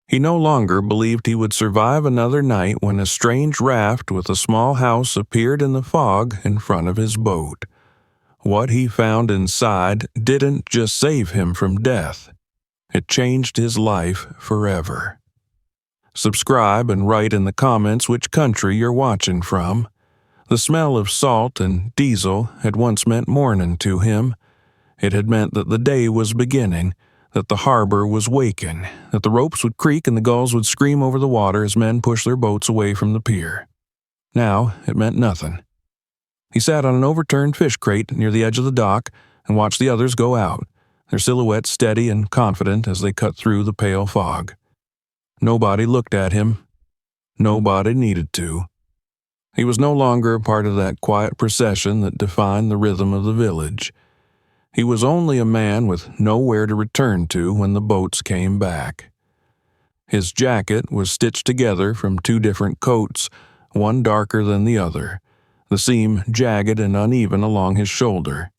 He no longer believed he would survive another night when a strange raft with a small house appeared in the fog in front of his boat. What he found inside didn't just save him from death. It changed his life forever. Subscribe and write in the comments which country you're watching from. The smell of salt and diesel had once meant morning to him. It had meant that the day was beginning, that the harbor was waking, that the ropes would creak and the gulls would scream over the water as men pushed their boats away from the pier. Now it meant nothing. He sat on an overturned fish crate near the edge of the dock and watched the others go out, their silhouettes steady and confident as they cut through the pale fog. Nobody looked at him. Nobody needed to. He was no longer a part of that quiet procession that defined the rhythm of the village. He was only a man with nowhere to return to when the boats came back. His jacket was stitched together from two different coats, one darker than the other, the seam jagged and uneven along his shoulder.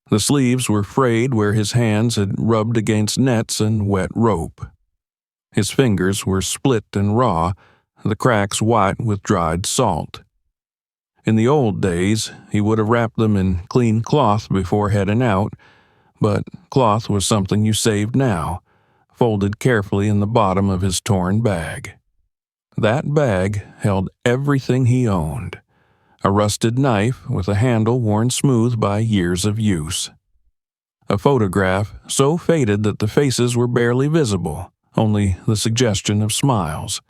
The sleeves were frayed where his hands had rubbed against nets and wet rope. His fingers were split and raw, the cracks white with dried salt. In the old days, he would have wrapped them in clean cloth before heading out, but cloth was something you saved now, folded carefully in the bottom of his torn bag. That bag held everything he owned: a rusted knife with a handle worn smooth by years of use. A photograph so faded that the faces were barely visible, only the suggestion of smiles.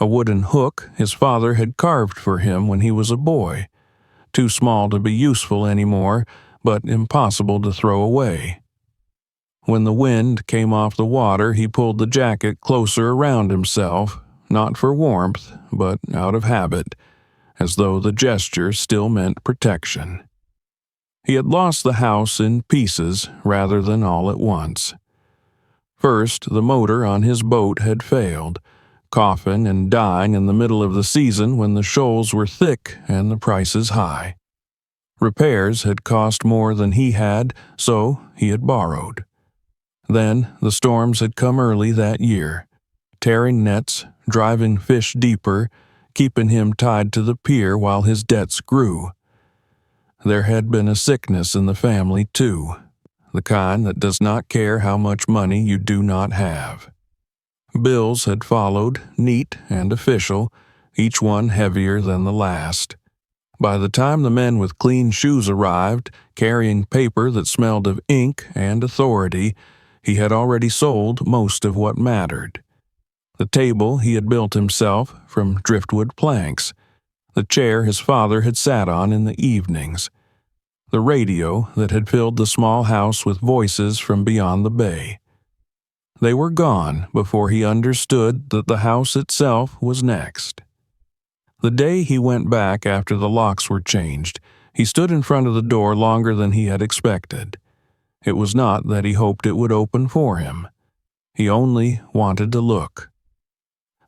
A wooden hook his father had carved for him when he was a boy, too small to be useful anymore, but impossible to throw away. When the wind came off the water, he pulled the jacket closer around himself, not for warmth, but out of habit, as though the gesture still meant protection. He had lost the house in pieces rather than all at once. First, the motor on his boat had failed, coughing and dying in the middle of the season when the shoals were thick and the prices high. Repairs had cost more than he had, so he had borrowed. Then the storms had come early that year, tearing nets, driving fish deeper, keeping him tied to the pier while his debts grew. There had been a sickness in the family, too, the kind that does not care how much money you do not have. Bills had followed, neat and official, each one heavier than the last. By the time the men with clean shoes arrived, carrying paper that smelled of ink and authority, he had already sold most of what mattered. The table he had built himself from driftwood planks, the chair his father had sat on in the evenings, the radio that had filled the small house with voices from beyond the bay. They were gone before he understood that the house itself was next. The day he went back after the locks were changed, he stood in front of the door longer than he had expected. It was not that he hoped it would open for him. He only wanted to look.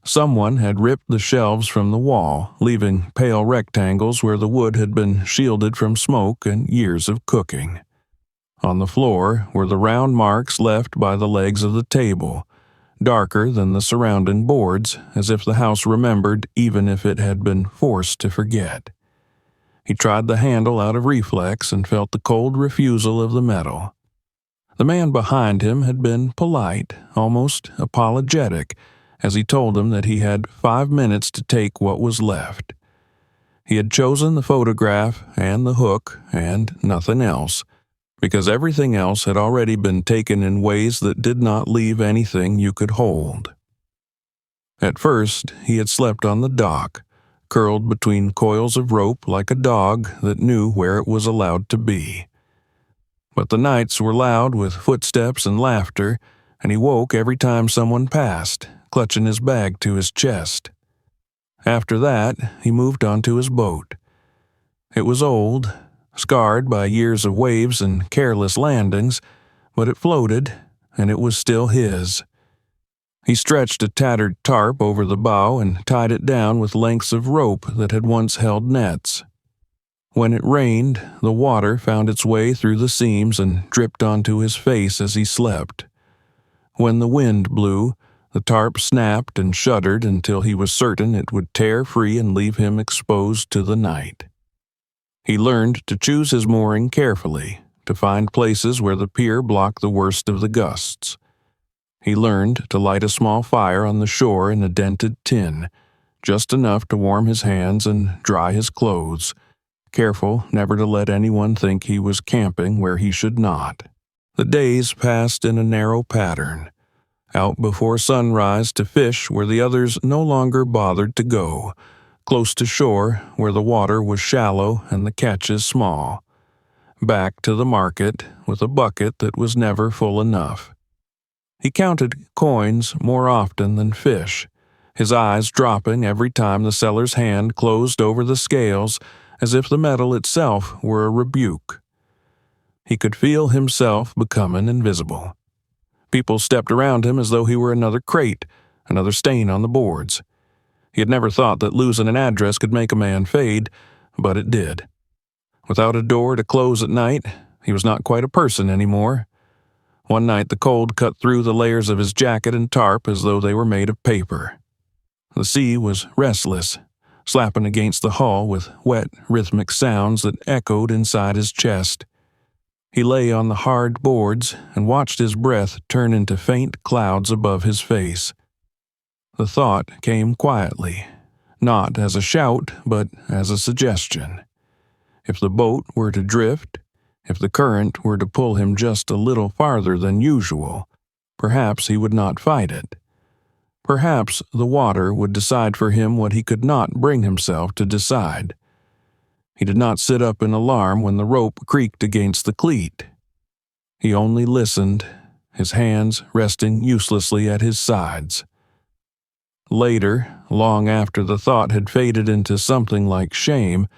Someone had ripped the shelves from the wall, leaving pale rectangles where the wood had been shielded from smoke and years of cooking. On the floor were the round marks left by the legs of the table, darker than the surrounding boards, as if the house remembered even if it had been forced to forget. He tried the handle out of reflex and felt the cold refusal of the metal. The man behind him had been polite, almost apologetic, as he told him that he had 5 minutes to take what was left. He had chosen the photograph and the hook and nothing else, because everything else had already been taken in ways that did not leave anything you could hold. At first, he had slept on the dock, curled between coils of rope like a dog that knew where it was allowed to be. But the nights were loud with footsteps and laughter, and he woke every time someone passed, clutching his bag to his chest. After that, he moved on to his boat. It was old, scarred by years of waves and careless landings, but it floated, and it was still his. He stretched a tattered tarp over the bow and tied it down with lengths of rope that had once held nets. When it rained, the water found its way through the seams and dripped onto his face as he slept. When the wind blew, The tarp snapped and shuddered until he was certain it would tear free and leave him exposed to the night. He learned to choose his mooring carefully, to find places where the pier blocked the worst of the gusts. He learned to light a small fire on the shore in a dented tin, just enough to warm his hands and dry his clothes, careful never to let anyone think he was camping where he should not. The days passed in a narrow pattern, out before sunrise to fish where the others no longer bothered to go, close to shore where the water was shallow and the catches small, back to the market with a bucket that was never full enough. He counted coins more often than fish, his eyes dropping every time the seller's hand closed over the scales as if the metal itself were a rebuke. He could feel himself becoming invisible. People stepped around him as though he were another crate, another stain on the boards. He had never thought that losing an address could make a man fade, but it did. Without a door to close at night, he was not quite a person anymore. One night the cold cut through the layers of his jacket and tarp as though they were made of paper. The sea was restless, slapping against the hull with wet, rhythmic sounds that echoed inside his chest. He lay on the hard boards and watched his breath turn into faint clouds above his face. The thought came quietly, not as a shout, but as a suggestion. If the boat were to drift, if the current were to pull him just a little farther than usual, perhaps he would not fight it. Perhaps the water would decide for him what he could not bring himself to decide. He did not sit up in alarm when the rope creaked against the cleat. He only listened, his hands resting uselessly at his sides. Later, long after the thought had faded into something like shame,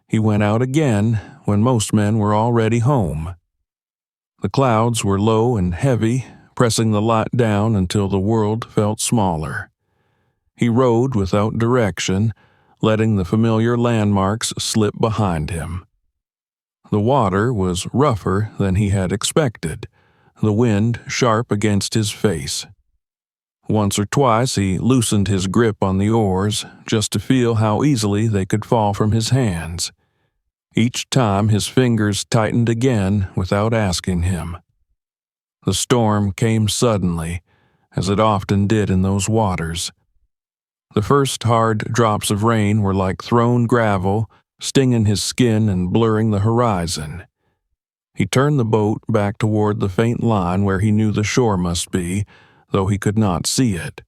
he went out again when most men were already home. The clouds were low and heavy, pressing the light down until the world felt smaller. He rode without direction, letting the familiar landmarks slip behind him. The water was rougher than he had expected, the wind sharp against his face. Once or twice he loosened his grip on the oars just to feel how easily they could fall from his hands. Each time his fingers tightened again without asking him. The storm came suddenly, as it often did in those waters. The first hard drops of rain were like thrown gravel, stinging his skin and blurring the horizon. He turned the boat back toward the faint line where he knew the shore must be, though he could not see it.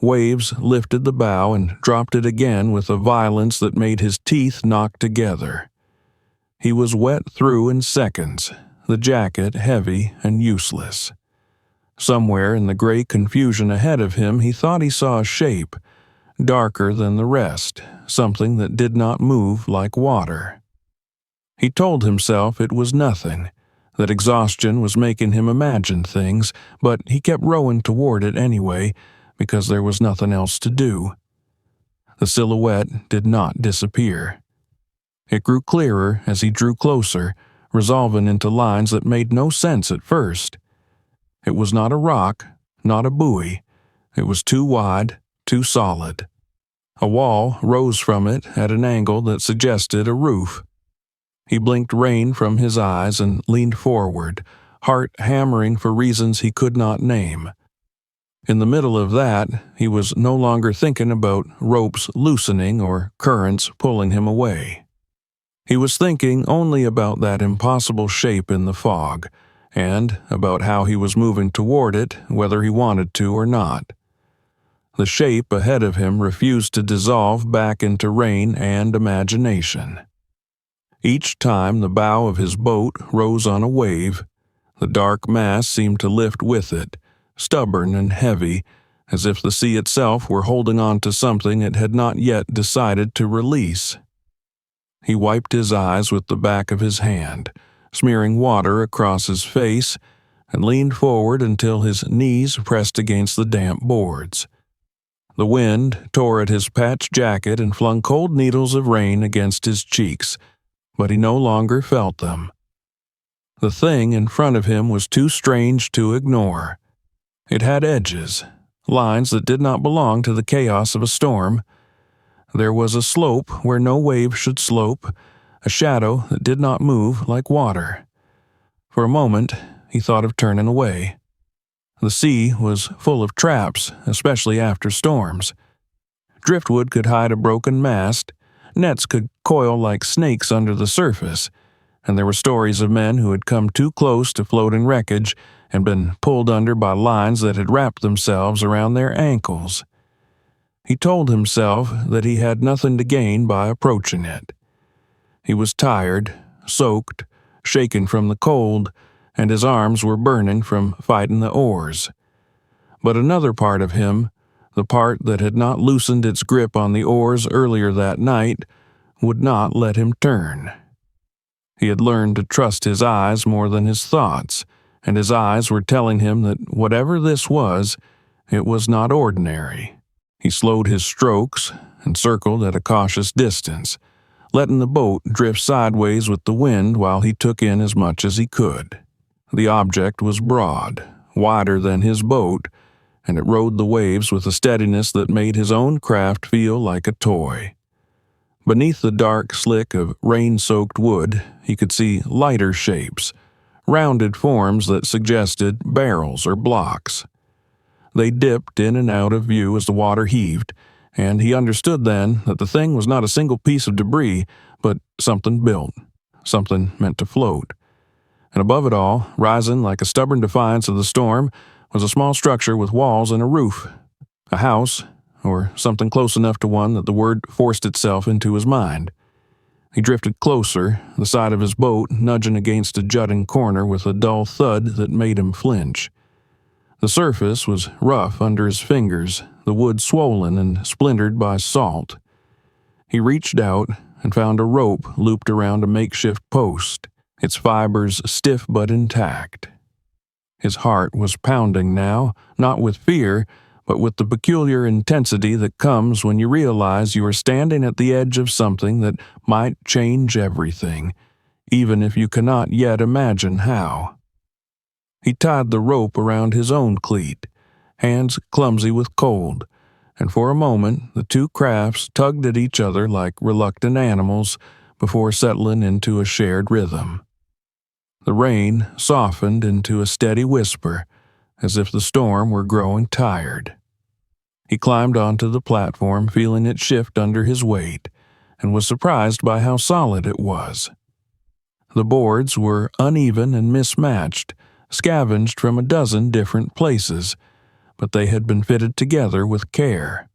Waves lifted the bow and dropped it again with a violence that made his teeth knock together. He was wet through in seconds, the jacket heavy and useless. Somewhere in the gray confusion ahead of him he thought he saw a shape, darker than the rest, something that did not move like water. He told himself it was nothing, that exhaustion was making him imagine things, but he kept rowing toward it anyway, because there was nothing else to do. The silhouette did not disappear. It grew clearer as he drew closer, resolving into lines that made no sense at first. It was not a rock, not a buoy. It was too wide, too solid. A wall rose from it at an angle that suggested a roof. He blinked rain from his eyes and leaned forward, heart hammering for reasons he could not name. In the middle of that, he was no longer thinking about ropes loosening or currents pulling him away. He was thinking only about that impossible shape in the fog, and about how he was moving toward it, whether he wanted to or not. The shape ahead of him refused to dissolve back into rain and imagination. Each time the bow of his boat rose on a wave, the dark mass seemed to lift with it, stubborn and heavy, as if the sea itself were holding on to something it had not yet decided to release. He wiped his eyes with the back of his hand, smearing water across his face, and leaned forward until his knees pressed against the damp boards. The wind tore at his patched jacket and flung cold needles of rain against his cheeks, but he no longer felt them. The thing in front of him was too strange to ignore. It had edges, lines that did not belong to the chaos of a storm. There was a slope where no wave should slope, a shadow that did not move like water. For a moment, he thought of turning away. The sea was full of traps, especially after storms. Driftwood could hide a broken mast, nets could coil like snakes under the surface, and there were stories of men who had come too close to floating wreckage and been pulled under by lines that had wrapped themselves around their ankles. He told himself that he had nothing to gain by approaching it. He was tired, soaked, shaken from the cold, and his arms were burning from fighting the oars. But another part of him, the part that had not loosened its grip on the oars earlier that night, would not let him turn. He had learned to trust his eyes more than his thoughts, and his eyes were telling him that whatever this was, it was not ordinary. He slowed his strokes and circled at a cautious distance, letting the boat drift sideways with the wind while he took in as much as he could. The object was broad, wider than his boat, and it rode the waves with a steadiness that made his own craft feel like a toy. Beneath the dark slick of rain-soaked wood, he could see lighter shapes, rounded forms that suggested barrels or blocks. They dipped in and out of view as the water heaved, and he understood then that the thing was not a single piece of debris, but something built, something meant to float. And above it all, rising like a stubborn defiance of the storm, was a small structure with walls and a roof. A house, or something close enough to one that the word forced itself into his mind. He drifted closer, the side of his boat nudging against a jutting corner with a dull thud that made him flinch. The surface was rough under his fingers, the wood swollen and splintered by salt. He reached out and found a rope looped around a makeshift post, its fibers stiff but intact. His heart was pounding now, not with fear, but with the peculiar intensity that comes when you realize you are standing at the edge of something that might change everything, even if you cannot yet imagine how. He tied the rope around his own cleat, hands clumsy with cold, and for a moment the two crafts tugged at each other like reluctant animals before settling into a shared rhythm. The rain softened into a steady whisper, as if the storm were growing tired. He climbed onto the platform, feeling it shift under his weight, and was surprised by how solid it was. The boards were uneven and mismatched, scavenged from a dozen different places, but they had been fitted together with care.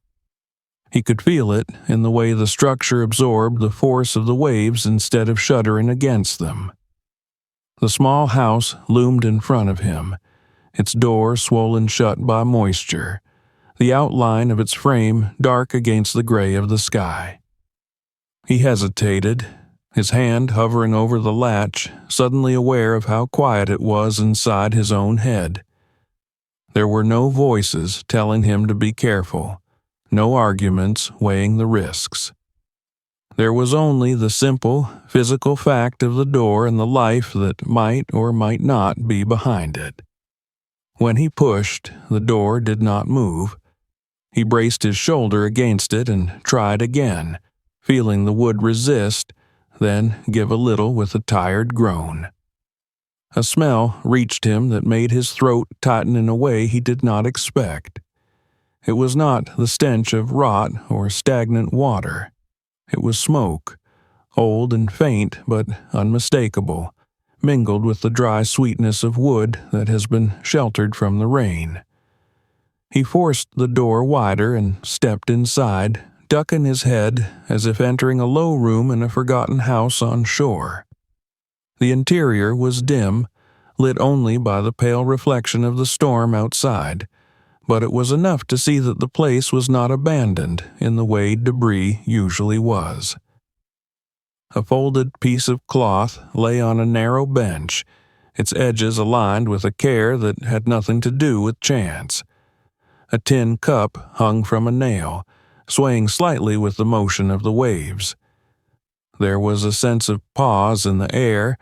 He could feel it in the way the structure absorbed the force of the waves instead of shuddering against them. The small house loomed in front of him, its door swollen shut by moisture, the outline of its frame dark against the gray of the sky. He hesitated, his hand hovering over the latch, suddenly aware of how quiet it was inside his own head. There were no voices telling him to be careful, no arguments weighing the risks. There was only the simple, physical fact of the door and the life that might or might not be behind it. When he pushed, the door did not move. He braced his shoulder against it and tried again, feeling the wood resist, then give a little with a tired groan. A smell reached him that made his throat tighten in a way he did not expect. It was not the stench of rot or stagnant water. It was smoke, old and faint but unmistakable, mingled with the dry sweetness of wood that has been sheltered from the rain. He forced the door wider and stepped inside, ducking his head as if entering a low room in a forgotten house on shore. The interior was dim, lit only by the pale reflection of the storm outside, but it was enough to see that the place was not abandoned in the way debris usually was. A folded piece of cloth lay on a narrow bench, its edges aligned with a care that had nothing to do with chance. A tin cup hung from a nail, swaying slightly with the motion of the waves. There was a sense of pause in the air,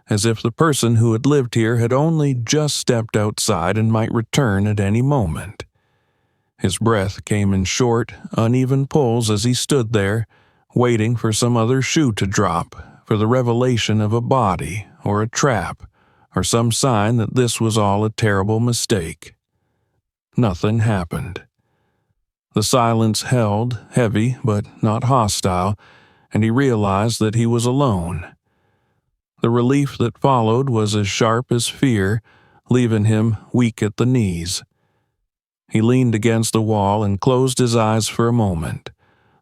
as if the person who had lived here had only just stepped outside and might return at any moment. His breath came in short, uneven pulls as he stood there, waiting for some other shoe to drop, for the revelation of a body or a trap, or some sign that this was all a terrible mistake. Nothing happened. The silence held, heavy but not hostile, and he realized that he was alone. The relief that followed was as sharp as fear, leaving him weak at the knees. He leaned against the wall and closed his eyes for a moment,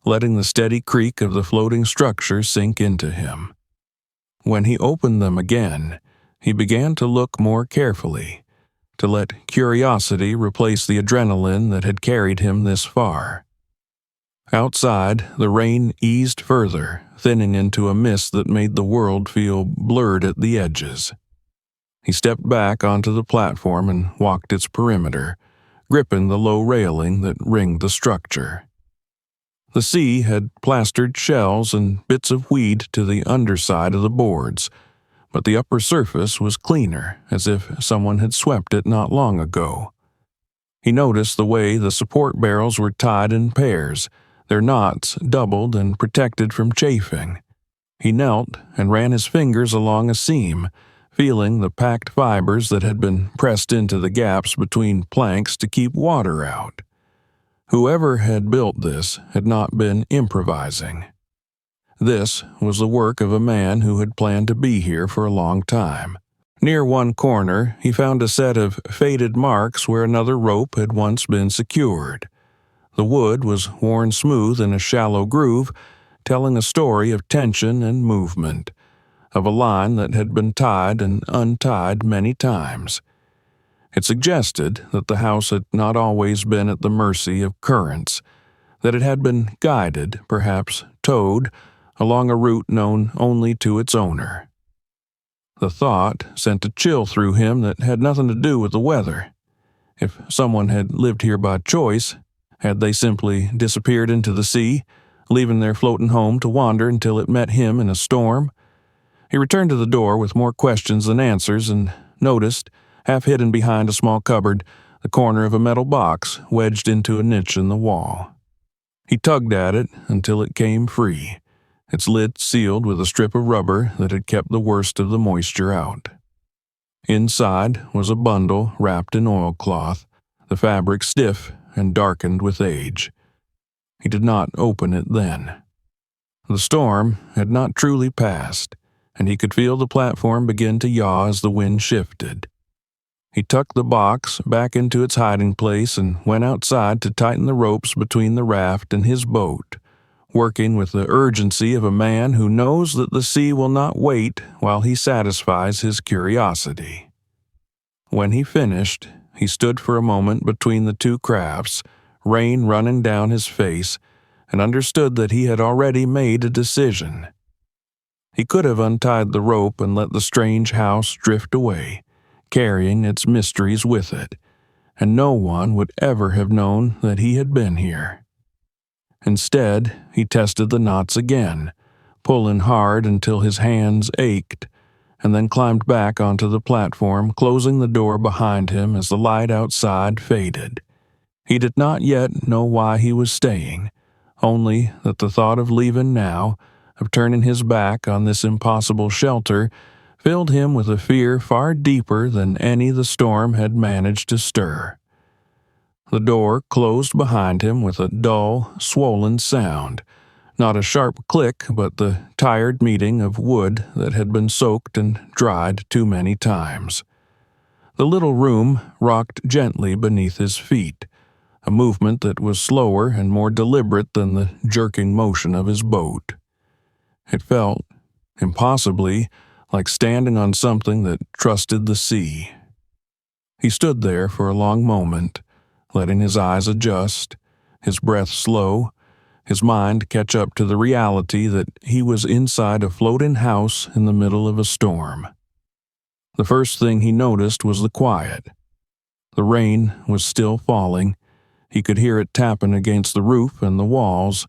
letting the steady creak of the floating structure sink into him. When he opened them again, he began to look more carefully, to let curiosity replace the adrenaline that had carried him this far. Outside, the rain eased further, thinning into a mist that made the world feel blurred at the edges. He stepped back onto the platform and walked its perimeter, gripping the low railing that ringed the structure. The sea had plastered shells and bits of weed to the underside of the boards, but the upper surface was cleaner, as if someone had swept it not long ago. He noticed the way the support barrels were tied in pairs, their knots doubled and protected from chafing. He knelt and ran his fingers along a seam, feeling the packed fibers that had been pressed into the gaps between planks to keep water out. Whoever had built this had not been improvising. This was the work of a man who had planned to be here for a long time. Near one corner, he found a set of faded marks where another rope had once been secured. The wood was worn smooth in a shallow groove, telling a story of tension and movement, of a line that had been tied and untied many times. It suggested that the house had not always been at the mercy of currents, that it had been guided, perhaps towed, along a route known only to its owner. The thought sent a chill through him that had nothing to do with the weather. If someone had lived here by choice, had they simply disappeared into the sea, leaving their floating home to wander until it met him in a storm? He returned to the door with more questions than answers and noticed, half hidden behind a small cupboard, the corner of a metal box wedged into a niche in the wall. He tugged at it until it came free, its lid sealed with a strip of rubber that had kept the worst of the moisture out. Inside was a bundle wrapped in oilcloth, the fabric stiff and darkened with age. He did not open it then. The storm had not truly passed, and he could feel the platform begin to yaw as the wind shifted. He tucked the box back into its hiding place and went outside to tighten the ropes between the raft and his boat, working with the urgency of a man who knows that the sea will not wait while he satisfies his curiosity. When he finished, he stood for a moment between the two crafts, rain running down his face, and understood that he had already made a decision. He could have untied the rope and let the strange house drift away, carrying its mysteries with it, and no one would ever have known that he had been here. Instead, he tested the knots again, pulling hard until his hands ached, and then climbed back onto the platform, closing the door behind him as the light outside faded. He did not yet know why he was staying, only that the thought of leaving now, of turning his back on this impossible shelter, filled him with a fear far deeper than any the storm had managed to stir. The door closed behind him with a dull, swollen sound, not a sharp click, but the tired meeting of wood that had been soaked and dried too many times. The little room rocked gently beneath his feet, a movement that was slower and more deliberate than the jerking motion of his boat. It felt, impossibly, like standing on something that trusted the sea. He stood there for a long moment, letting his eyes adjust, his breath slow, his mind catch up to the reality that he was inside a floating house in the middle of a storm. The first thing he noticed was the quiet. The rain was still falling. He could hear it tapping against the roof and the walls,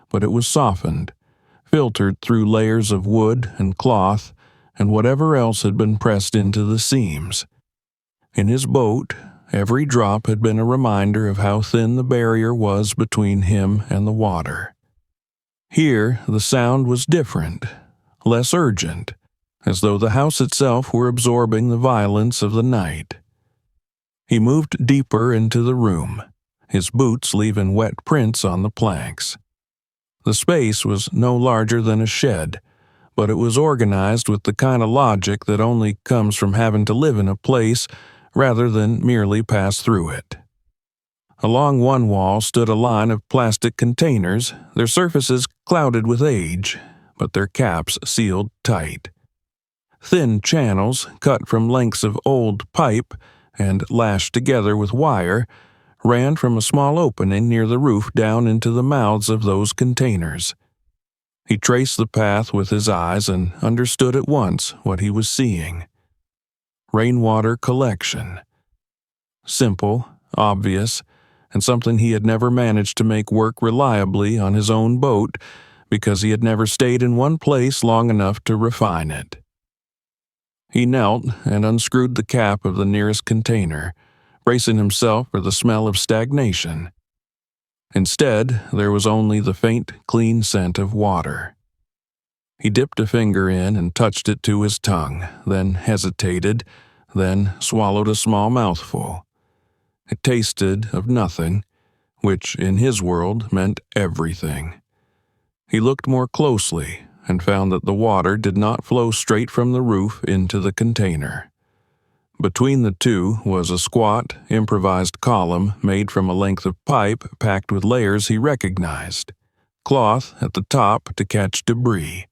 but it was softened, filtered through layers of wood and cloth and whatever else had been pressed into the seams. In his boat, every drop had been a reminder of how thin the barrier was between him and the water. Here, the sound was different, less urgent, as though the house itself were absorbing the violence of the night. He moved deeper into the room, his boots leaving wet prints on the planks. The space was no larger than a shed, but it was organized with the kind of logic that only comes from having to live in a place rather than merely pass through it. Along one wall stood a line of plastic containers, their surfaces clouded with age, but their caps sealed tight. Thin channels, cut from lengths of old pipe and lashed together with wire, ran from a small opening near the roof down into the mouths of those containers. He traced the path with his eyes and understood at once what he was seeing. Rainwater collection. Simple, obvious, and something he had never managed to make work reliably on his own boat because he had never stayed in one place long enough to refine it. He knelt and unscrewed the cap of the nearest container, bracing himself for the smell of stagnation. Instead, there was only the faint, clean scent of water. He dipped a finger in and touched it to his tongue, then hesitated, then swallowed a small mouthful. It tasted of nothing, which in his world meant everything. He looked more closely and found that the water did not flow straight from the roof into the container. Between the two was a squat, improvised column made from a length of pipe packed with layers he recognized. Cloth at the top to catch debris.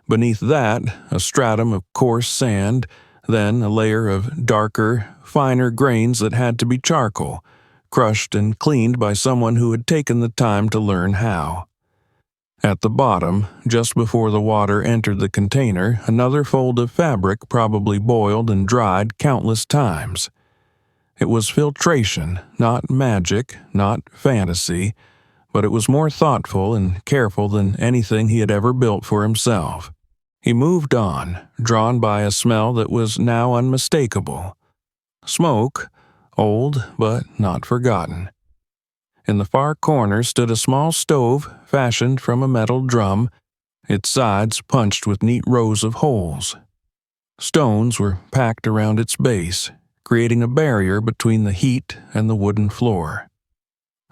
Beneath that, a stratum of coarse sand, then a layer of darker, finer grains that had to be charcoal, crushed and cleaned by someone who had taken the time to learn how. At the bottom, just before the water entered the container, another fold of fabric probably boiled and dried countless times. It was filtration, not magic, not fantasy, but it was more thoughtful and careful than anything he had ever built for himself. He moved on, drawn by a smell that was now unmistakable. Smoke, old but not forgotten. In the far corner stood a small stove fashioned from a metal drum, its sides punched with neat rows of holes. Stones were packed around its base, creating a barrier between the heat and the wooden floor.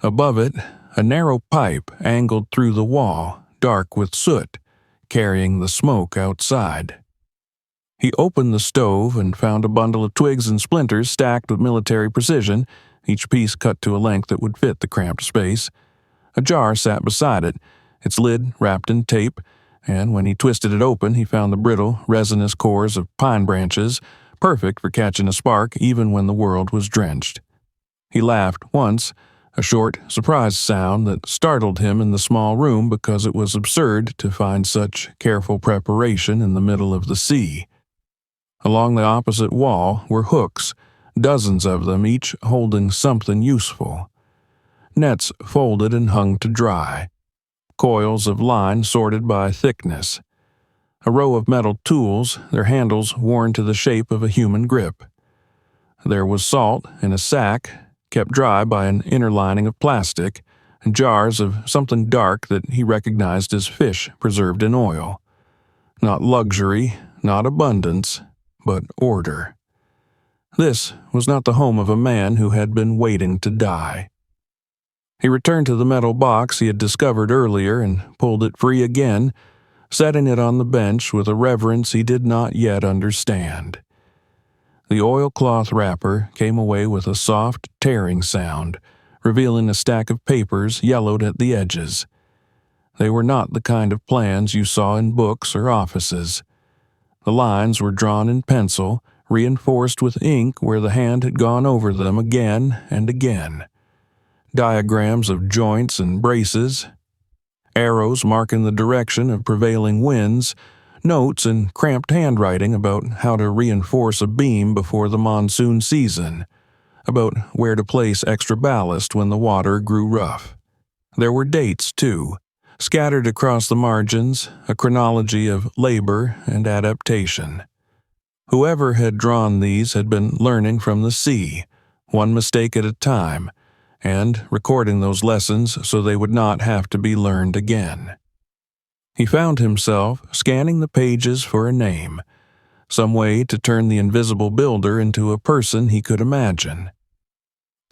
Above it, a narrow pipe angled through the wall, dark with soot, carrying the smoke outside. He opened the stove and found a bundle of twigs and splinters stacked with military precision, each piece cut to a length that would fit the cramped space. A jar sat beside it, its lid wrapped in tape, and when he twisted it open, he found the brittle, resinous cores of pine branches, perfect for catching a spark even when the world was drenched. He laughed once, a short, surprised sound that startled him in the small room because it was absurd to find such careful preparation in the middle of the sea. Along the opposite wall were hooks, dozens of them, each holding something useful. Nets folded and hung to dry. Coils of line sorted by thickness. A row of metal tools, their handles worn to the shape of a human grip. There was salt in a sack, kept dry by an inner lining of plastic, and jars of something dark that he recognized as fish preserved in oil. Not luxury, not abundance, but order. This was not the home of a man who had been waiting to die. He returned to the metal box he had discovered earlier and pulled it free again, setting it on the bench with a reverence he did not yet understand. The oilcloth wrapper came away with a soft, tearing sound, revealing a stack of papers yellowed at the edges. They were not the kind of plans you saw in books or offices. The lines were drawn in pencil, reinforced with ink where the hand had gone over them again and again. Diagrams of joints and braces, arrows marking the direction of prevailing winds, notes in cramped handwriting about how to reinforce a beam before the monsoon season, about where to place extra ballast when the water grew rough. There were dates, too, scattered across the margins, a chronology of labor and adaptation. Whoever had drawn these had been learning from the sea, one mistake at a time, and recording those lessons so they would not have to be learned again. He found himself scanning the pages for a name, some way to turn the invisible builder into a person he could imagine.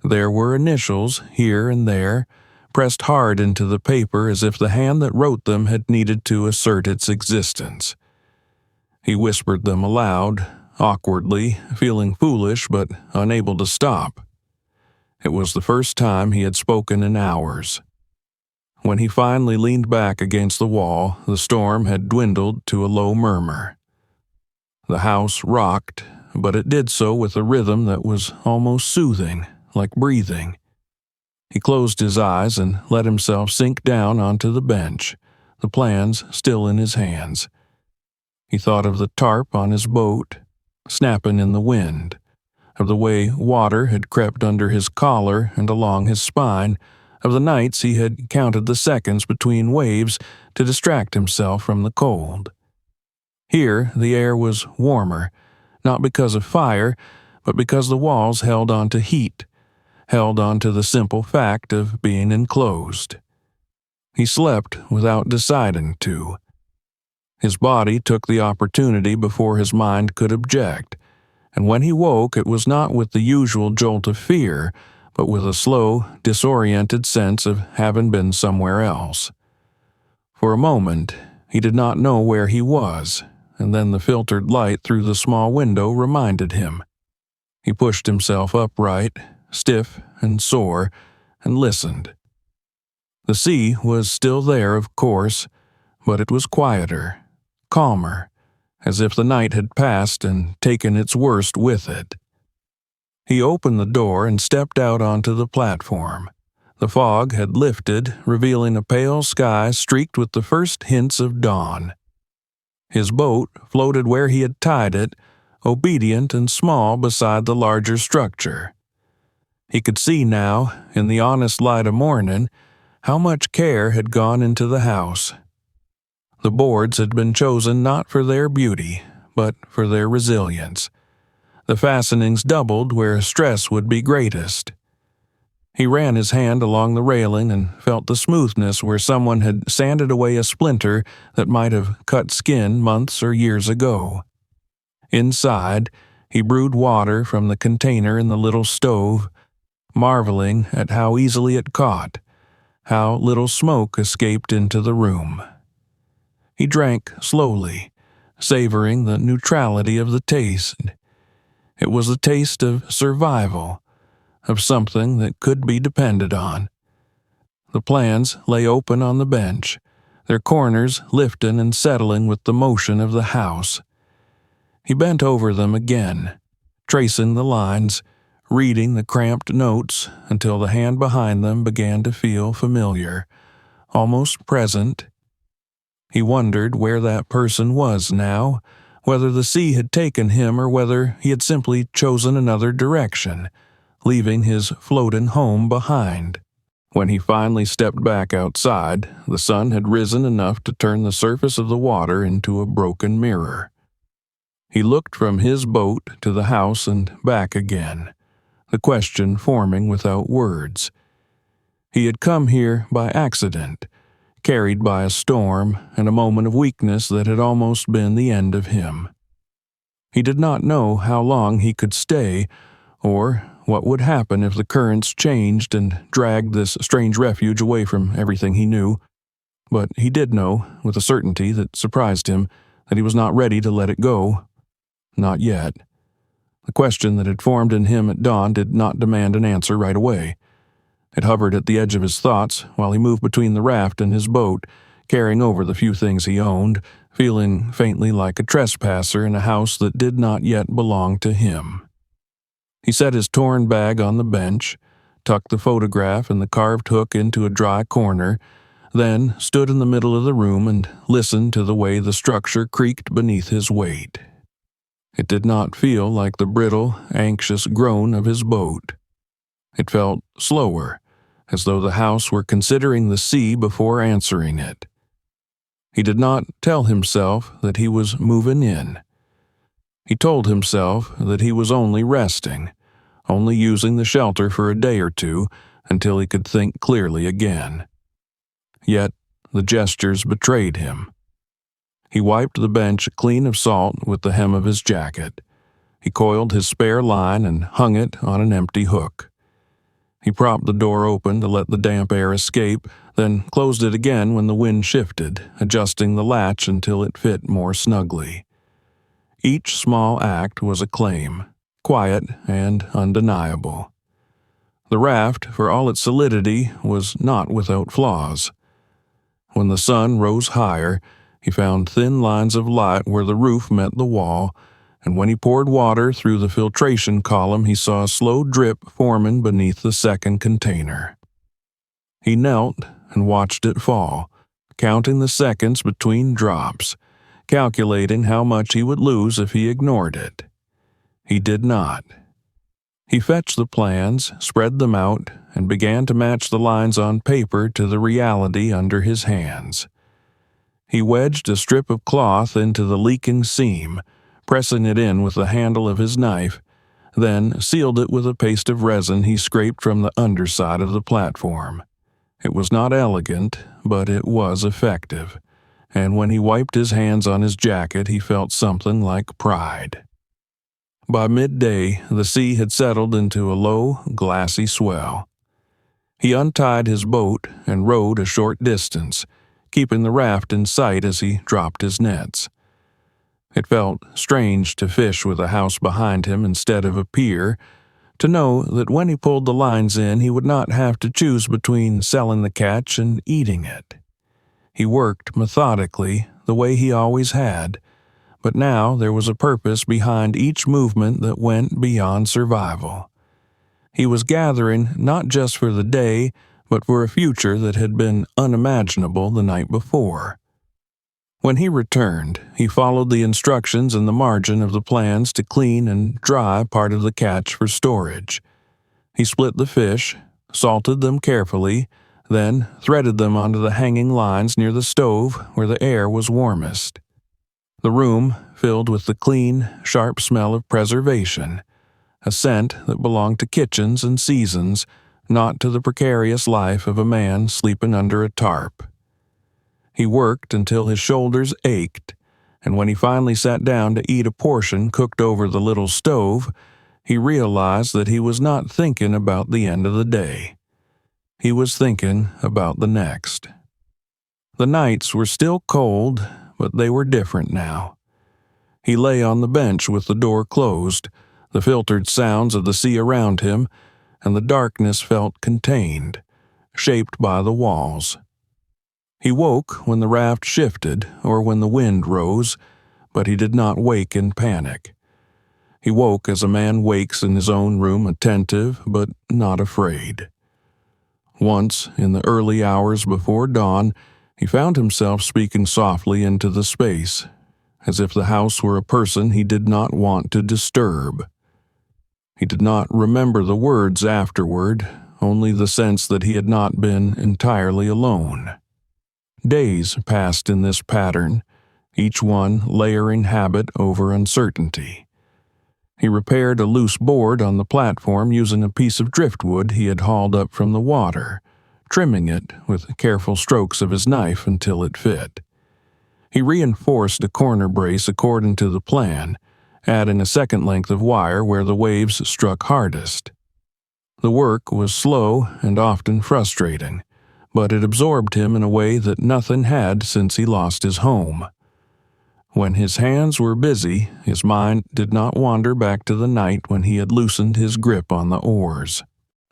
There were initials here and there, pressed hard into the paper as if the hand that wrote them had needed to assert its existence. He whispered them aloud, awkwardly, feeling foolish but unable to stop. It was the first time he had spoken in hours. When he finally leaned back against the wall, the storm had dwindled to a low murmur. The house rocked, but it did so with a rhythm that was almost soothing, like breathing. He closed his eyes and let himself sink down onto the bench, the plans still in his hands. He thought of the tarp on his boat, snapping in the wind, of the way water had crept under his collar and along his spine, of the nights he had counted the seconds between waves to distract himself from the cold. Here the air was warmer, not because of fire, but because the walls held on to heat, held on to the simple fact of being enclosed. He slept without deciding to. His body took the opportunity before his mind could object, and when he woke it was not with the usual jolt of fear, but with a slow, disoriented sense of having been somewhere else. For a moment, he did not know where he was, and then the filtered light through the small window reminded him. He pushed himself upright, stiff and sore, and listened. The sea was still there, of course, but it was quieter, calmer, as if the night had passed and taken its worst with it. He opened the door and stepped out onto the platform. The fog had lifted, revealing a pale sky streaked with the first hints of dawn. His boat floated where he had tied it, obedient and small beside the larger structure. He could see now, in the honest light of morning, how much care had gone into the house. The boards had been chosen not for their beauty, but for their resilience. The fastenings doubled where stress would be greatest. He ran his hand along the railing and felt the smoothness where someone had sanded away a splinter that might have cut skin months or years ago. Inside, he brewed water from the container in the little stove, marveling at how easily it caught, how little smoke escaped into the room. He drank slowly, savoring the neutrality of the taste. It was the taste of survival, of something that could be depended on. The plans lay open on the bench, their corners lifting and settling with the motion of the house. He bent over them again, tracing the lines, reading the cramped notes until the hand behind them began to feel familiar, almost present. He wondered where that person was now, whether the sea had taken him or whether he had simply chosen another direction, leaving his floating home behind. When he finally stepped back outside, the sun had risen enough to turn the surface of the water into a broken mirror. He looked from his boat to the house and back again, the question forming without words. He had come here by accident, carried by a storm and a moment of weakness that had almost been the end of him. He did not know how long he could stay, or what would happen if the currents changed and dragged this strange refuge away from everything he knew, but he did know, with a certainty that surprised him, that he was not ready to let it go. Not yet. The question that had formed in him at dawn did not demand an answer right away. It hovered at the edge of his thoughts while he moved between the raft and his boat, carrying over the few things he owned, feeling faintly like a trespasser in a house that did not yet belong to him. He set his torn bag on the bench, tucked the photograph and the carved hook into a dry corner, then stood in the middle of the room and listened to the way the structure creaked beneath his weight. It did not feel like the brittle, anxious groan of his boat. It felt slower, as though the house were considering the sea before answering it. He did not tell himself that he was moving in. He told himself that he was only resting, only using the shelter for a day or two until he could think clearly again. Yet the gestures betrayed him. He wiped the bench clean of salt with the hem of his jacket. He coiled his spare line and hung it on an empty hook. He propped the door open to let the damp air escape, then closed it again when the wind shifted, adjusting the latch until it fit more snugly. Each small act was a claim, quiet and undeniable. The raft, for all its solidity, was not without flaws. When the sun rose higher, he found thin lines of light where the roof met the wall, and when he poured water through the filtration column, he saw a slow drip forming beneath the second container. He knelt and watched it fall, counting the seconds between drops, calculating how much he would lose if he ignored it. He did not. He fetched the plans, spread them out, and began to match the lines on paper to the reality under his hands. He wedged a strip of cloth into the leaking seam, pressing it in with the handle of his knife, then sealed it with a paste of resin he scraped from the underside of the platform. It was not elegant, but it was effective, and when he wiped his hands on his jacket, he felt something like pride. By midday, the sea had settled into a low, glassy swell. He untied his boat and rowed a short distance, keeping the raft in sight as he dropped his nets. It felt strange to fish with a house behind him instead of a pier, to know that when he pulled the lines in he would not have to choose between selling the catch and eating it. He worked methodically, the way he always had, but now there was a purpose behind each movement that went beyond survival. He was gathering not just for the day, but for a future that had been unimaginable the night before. When he returned, he followed the instructions in the margin of the plans to clean and dry part of the catch for storage. He split the fish, salted them carefully, then threaded them onto the hanging lines near the stove where the air was warmest. The room filled with the clean, sharp smell of preservation, a scent that belonged to kitchens and seasons, not to the precarious life of a man sleeping under a tarp. He worked until his shoulders ached, and when he finally sat down to eat a portion cooked over the little stove, he realized that he was not thinking about the end of the day. He was thinking about the next. The nights were still cold, but they were different now. He lay on the bench with the door closed, the filtered sounds of the sea around him, and the darkness felt contained, shaped by the walls. He woke when the raft shifted or when the wind rose, but he did not wake in panic. He woke as a man wakes in his own room, attentive but not afraid. Once, in the early hours before dawn, he found himself speaking softly into the space, as if the house were a person he did not want to disturb. He did not remember the words afterward, only the sense that he had not been entirely alone. Days passed in this pattern, each one layering habit over uncertainty. He repaired a loose board on the platform using a piece of driftwood he had hauled up from the water, trimming it with careful strokes of his knife until it fit. He reinforced a corner brace according to the plan, adding a second length of wire where the waves struck hardest. The work was slow and often frustrating, but it absorbed him in a way that nothing had since he lost his home. When his hands were busy, his mind did not wander back to the night when he had loosened his grip on the oars.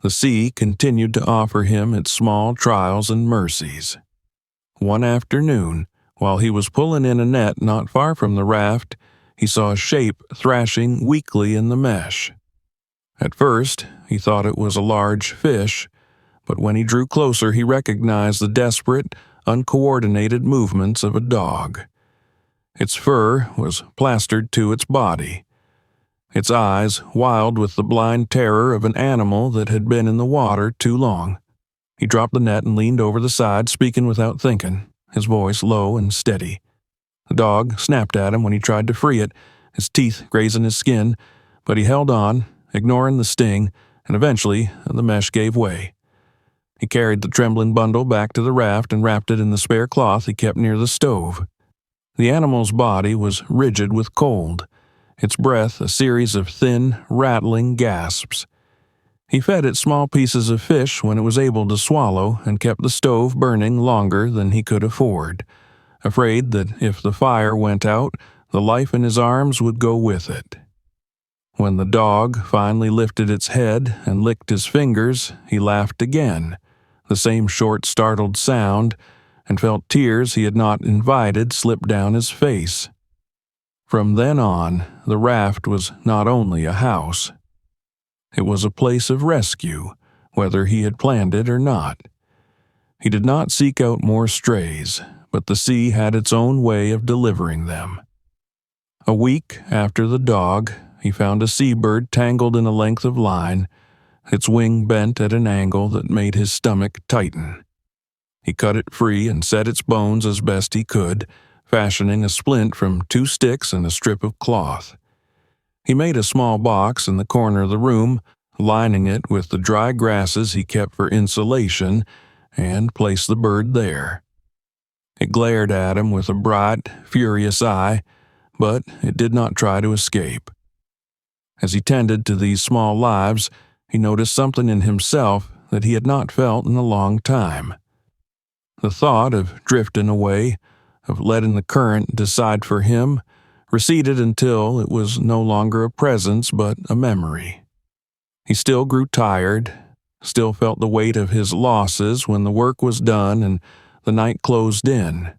The sea continued to offer him its small trials and mercies. One afternoon, while he was pulling in a net not far from the raft, he saw a shape thrashing weakly in the mesh. At first, he thought it was a large fish, but when he drew closer he recognized the desperate, uncoordinated movements of a dog. Its fur was plastered to its body, its eyes wild with the blind terror of an animal that had been in the water too long. He dropped the net and leaned over the side, speaking without thinking, his voice low and steady. The dog snapped at him when he tried to free it, his teeth grazing his skin, but he held on, ignoring the sting, and eventually the mesh gave way. He carried the trembling bundle back to the raft and wrapped it in the spare cloth he kept near the stove. The animal's body was rigid with cold, its breath a series of thin, rattling gasps. He fed it small pieces of fish when it was able to swallow and kept the stove burning longer than he could afford, afraid that if the fire went out, the life in his arms would go with it. When the dog finally lifted its head and licked his fingers, he laughed again, the same short, startled sound, and felt tears he had not invited slip down his face. From then on, the raft was not only a house. It was a place of rescue, whether he had planned it or not. He did not seek out more strays, but the sea had its own way of delivering them. A week after the dog, he found a seabird tangled in a length of line, its wing bent at an angle that made his stomach tighten. He cut it free and set its bones as best he could, fashioning a splint from 2 sticks and a strip of cloth. He made a small box in the corner of the room, lining it with the dry grasses he kept for insulation, and placed the bird there. It glared at him with a bright, furious eye, but it did not try to escape. As he tended to these small lives, he noticed something in himself that he had not felt in a long time. The thought of drifting away, of letting the current decide for him, receded until it was no longer a presence but a memory. He still grew tired, still felt the weight of his losses when the work was done and the night closed in,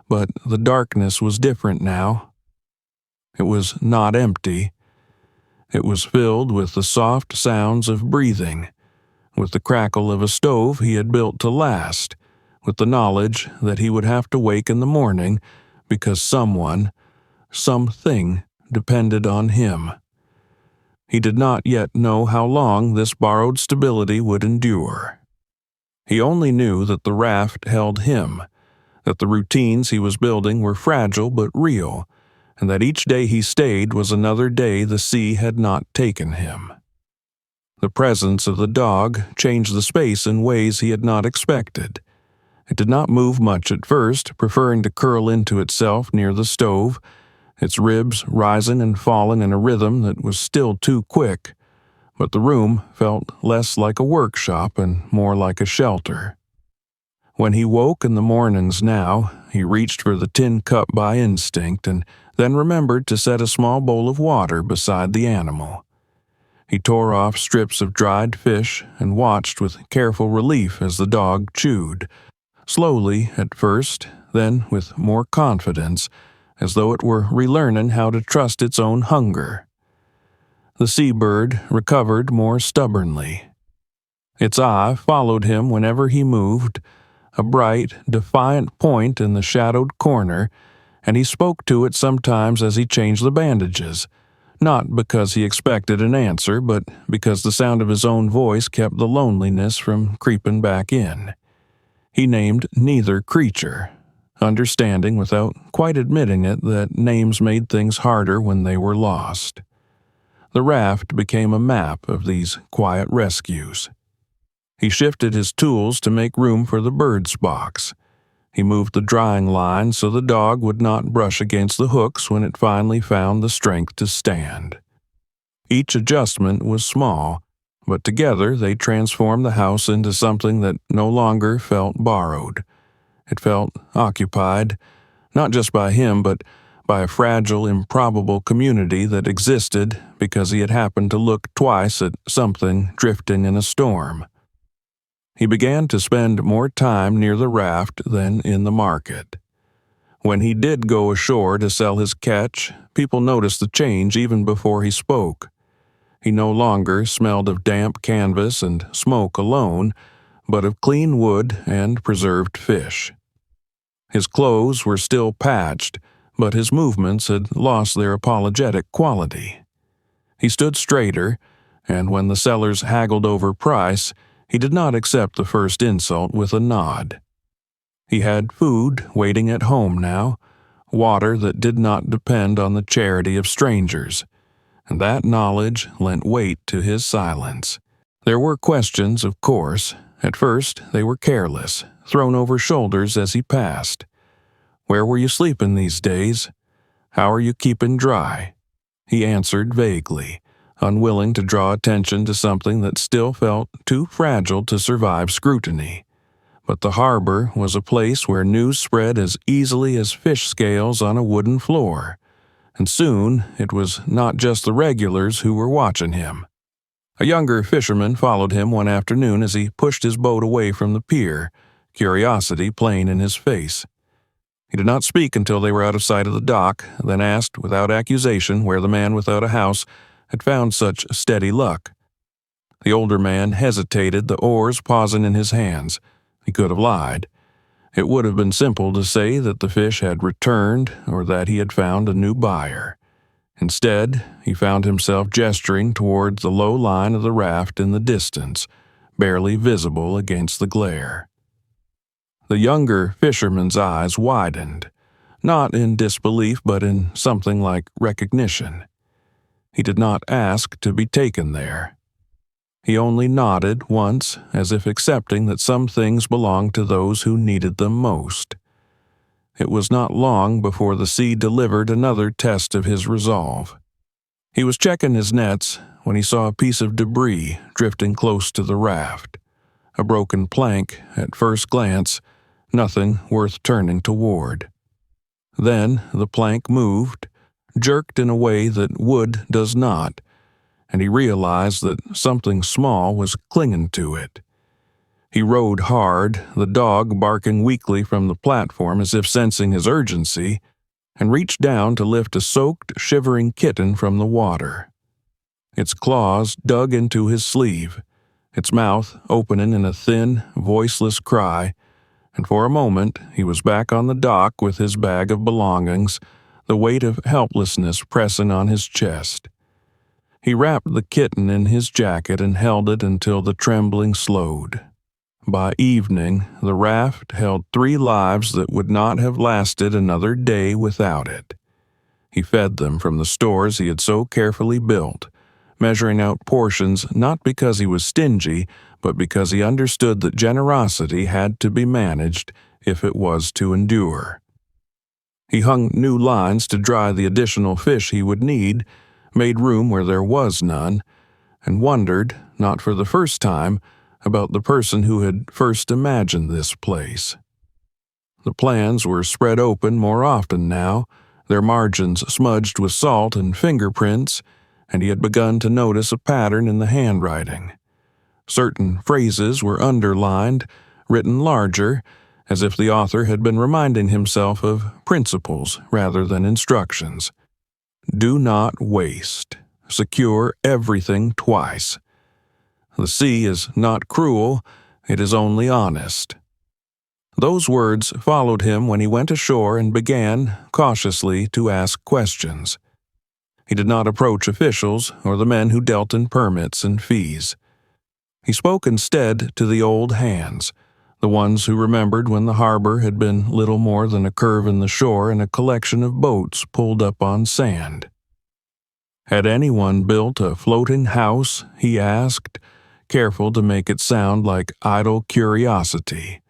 but the darkness was different now. It was not empty. It was filled with the soft sounds of breathing, with the crackle of a stove he had built to last, with the knowledge that he would have to wake in the morning because someone, something, depended on him. He did not yet know how long this borrowed stability would endure. He only knew that the raft held him, that the routines he was building were fragile but real, and that each day he stayed was another day the sea had not taken him. The presence of the dog changed the space in ways he had not expected. It did not move much at first, preferring to curl into itself near the stove, its ribs rising and falling in a rhythm that was still too quick, but the room felt less like a workshop and more like a shelter. When he woke in the mornings now, he reached for the tin cup by instinct and then remembered to set a small bowl of water beside the animal. He tore off strips of dried fish and watched with careful relief as the dog chewed, slowly at first, then with more confidence, as though it were relearning how to trust its own hunger. The seabird recovered more stubbornly. Its eye followed him whenever he moved, a bright, defiant point in the shadowed corner, and he spoke to it sometimes as he changed the bandages, not because he expected an answer, but because the sound of his own voice kept the loneliness from creeping back in. He named neither creature, understanding without quite admitting it that names made things harder when they were lost. The raft became a map of these quiet rescues. He shifted his tools to make room for the bird's box. He moved the drying line so the dog would not brush against the hooks when it finally found the strength to stand. Each adjustment was small, but together they transformed the house into something that no longer felt borrowed. It felt occupied, not just by him, but by a fragile, improbable community that existed because he had happened to look twice at something drifting in a storm. He began to spend more time near the raft than in the market. When he did go ashore to sell his catch, people noticed the change even before he spoke. He no longer smelled of damp canvas and smoke alone, but of clean wood and preserved fish. His clothes were still patched, but his movements had lost their apologetic quality. He stood straighter, and when the sellers haggled over price, he did not accept the first insult with a nod. He had food waiting at home now, water that did not depend on the charity of strangers, and that knowledge lent weight to his silence. There were questions, of course. At first, they were careless, thrown over shoulders as he passed. "Where were you sleeping these days? How are you keeping dry?" He answered vaguely, unwilling to draw attention to something that still felt too fragile to survive scrutiny. But the harbor was a place where news spread as easily as fish scales on a wooden floor, and soon it was not just the regulars who were watching him. A younger fisherman followed him one afternoon as he pushed his boat away from the pier, curiosity plain in his face. He did not speak until they were out of sight of the dock, then asked without accusation where the man without a house had found such steady luck. The older man hesitated, the oars pausing in his hands. He could have lied. It would have been simple to say that the fish had returned or that he had found a new buyer. Instead, he found himself gesturing toward the low line of the raft in the distance, barely visible against the glare. The younger fisherman's eyes widened, not in disbelief but in something like recognition. He did not ask to be taken there. He only nodded once, as if accepting that some things belonged to those who needed them most. It was not long before the sea delivered another test of his resolve. He was checking his nets when he saw a piece of debris drifting close to the raft. A broken plank, at first glance, nothing worth turning toward. Then the plank moved, jerked in a way that wood does not, and he realized that something small was clinging to it. He rowed hard, the dog barking weakly from the platform as if sensing his urgency, and reached down to lift a soaked, shivering kitten from the water. Its claws dug into his sleeve, its mouth opening in a thin, voiceless cry, and for a moment he was back on the dock with his bag of belongings, the weight of helplessness pressing on his chest. He wrapped the kitten in his jacket and held it until the trembling slowed. By evening, the raft held 3 lives that would not have lasted another day without it. He fed them from the stores he had so carefully built, measuring out portions not because he was stingy, but because he understood that generosity had to be managed if it was to endure. He hung new lines to dry the additional fish he would need, made room where there was none, and wondered, not for the first time, about the person who had first imagined this place. The plans were spread open more often now, their margins smudged with salt and fingerprints, and he had begun to notice a pattern in the handwriting. Certain phrases were underlined, written larger, as if the author had been reminding himself of principles rather than instructions. Do not waste. Secure everything twice. The sea is not cruel, it is only honest. Those words followed him when he went ashore and began, cautiously, to ask questions. He did not approach officials or the men who dealt in permits and fees. He spoke instead to the old hands, the ones who remembered when the harbor had been little more than a curve in the shore and a collection of boats pulled up on sand. Had anyone built a floating house, he asked, careful to make it sound like idle curiosity.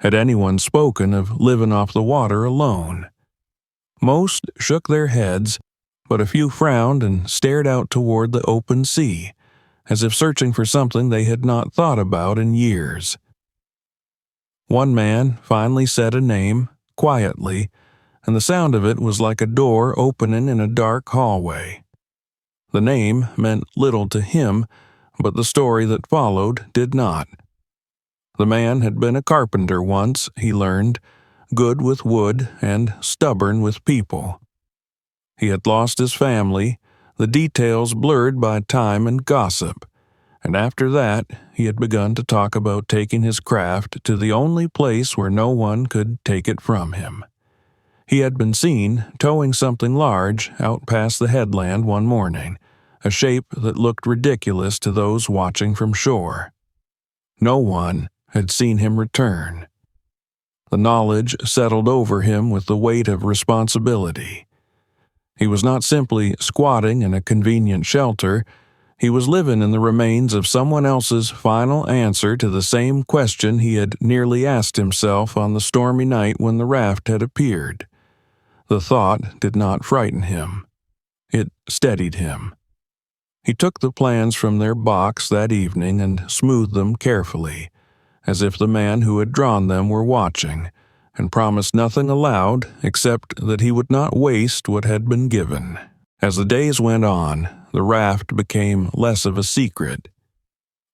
Had anyone spoken of living off the water alone? Most shook their heads, but a few frowned and stared out toward the open sea, as if searching for something they had not thought about in years. One man finally said a name, quietly, and the sound of it was like a door opening in a dark hallway. The name meant little to him, but the story that followed did not. The man had been a carpenter once, he learned, good with wood and stubborn with people. He had lost his family, the details blurred by time and gossip, and after that he had begun to talk about taking his craft to the only place where no one could take it from him. He had been seen towing something large out past the headland one morning, a shape that looked ridiculous to those watching from shore. No one had seen him return. The knowledge settled over him with the weight of responsibility. He was not simply squatting in a convenient shelter. He was living in the remains of someone else's final answer to the same question he had nearly asked himself on the stormy night when the raft had appeared. The thought did not frighten him. It steadied him. He took the plans from their box that evening and smoothed them carefully, as if the man who had drawn them were watching, and promised nothing aloud except that he would not waste what had been given. As the days went on, the raft became less of a secret.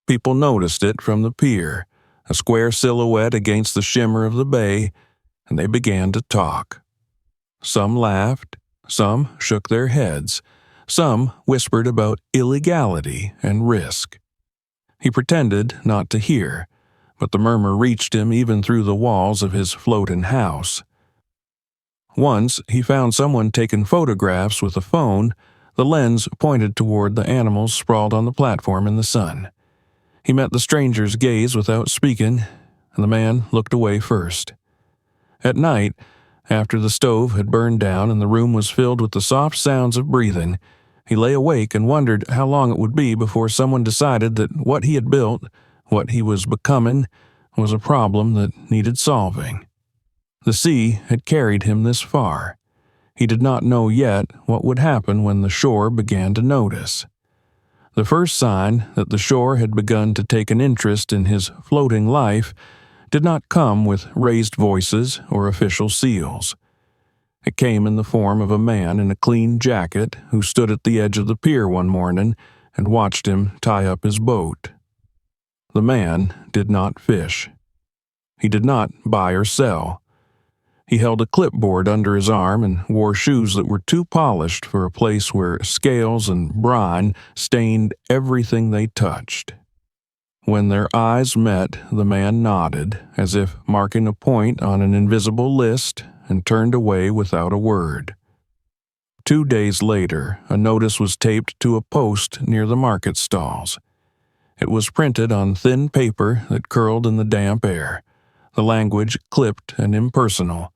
People noticed it from the pier, a square silhouette against the shimmer of the bay, and they began to talk. Some laughed, some shook their heads, some whispered about illegality and risk. He pretended not to hear, but the murmur reached him even through the walls of his floating house. Once he found someone taking photographs with a phone, the lens pointed toward the animals sprawled on the platform in the sun. He met the stranger's gaze without speaking, and the man looked away first. At night, after the stove had burned down and the room was filled with the soft sounds of breathing, he lay awake and wondered how long it would be before someone decided that what he had built, what he was becoming, was a problem that needed solving. The sea had carried him this far. He did not know yet what would happen when the shore began to notice. The first sign that the shore had begun to take an interest in his floating life did not come with raised voices or official seals. It came in the form of a man in a clean jacket who stood at the edge of the pier one morning and watched him tie up his boat. The man did not fish. He did not buy or sell. He held a clipboard under his arm and wore shoes that were too polished for a place where scales and brine stained everything they touched. When their eyes met, the man nodded, as if marking a point on an invisible list, and turned away without a word. 2 days later, a notice was taped to a post near the market stalls. It was printed on thin paper that curled in the damp air, the language clipped and impersonal.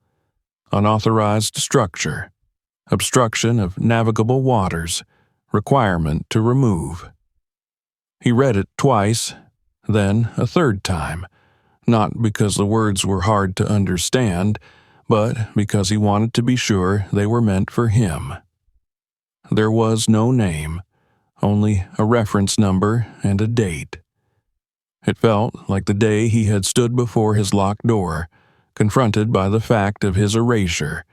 Unauthorized structure. Obstruction of navigable waters. Requirement to remove. He read it twice, then a third time, not because the words were hard to understand, but because he wanted to be sure they were meant for him. There was no name, only a reference number and a date. It felt like the day he had stood before his locked door, confronted by the fact of his erasure,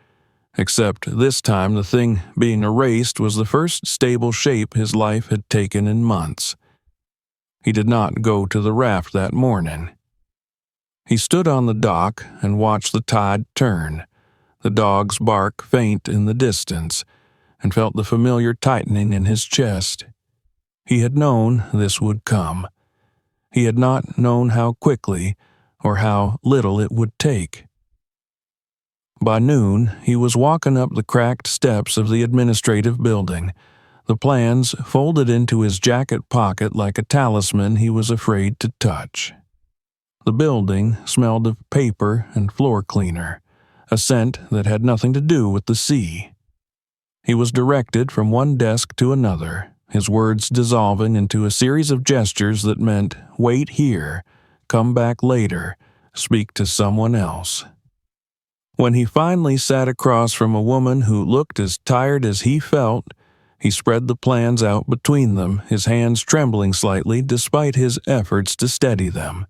except this time the thing being erased was the first stable shape his life had taken in months. He did not go to the raft that morning. He stood on the dock and watched the tide turn, the dog's bark faint in the distance, and felt the familiar tightening in his chest. He had known this would come. He had not known how quickly or how little it would take. By noon, he was walking up the cracked steps of the administrative building, the plans folded into his jacket pocket like a talisman he was afraid to touch. The building smelled of paper and floor cleaner, a scent that had nothing to do with the sea. He was directed from one desk to another, his words dissolving into a series of gestures that meant, wait here, come back later, speak to someone else. When he finally sat across from a woman who looked as tired as he felt, he spread the plans out between them, his hands trembling slightly despite his efforts to steady them.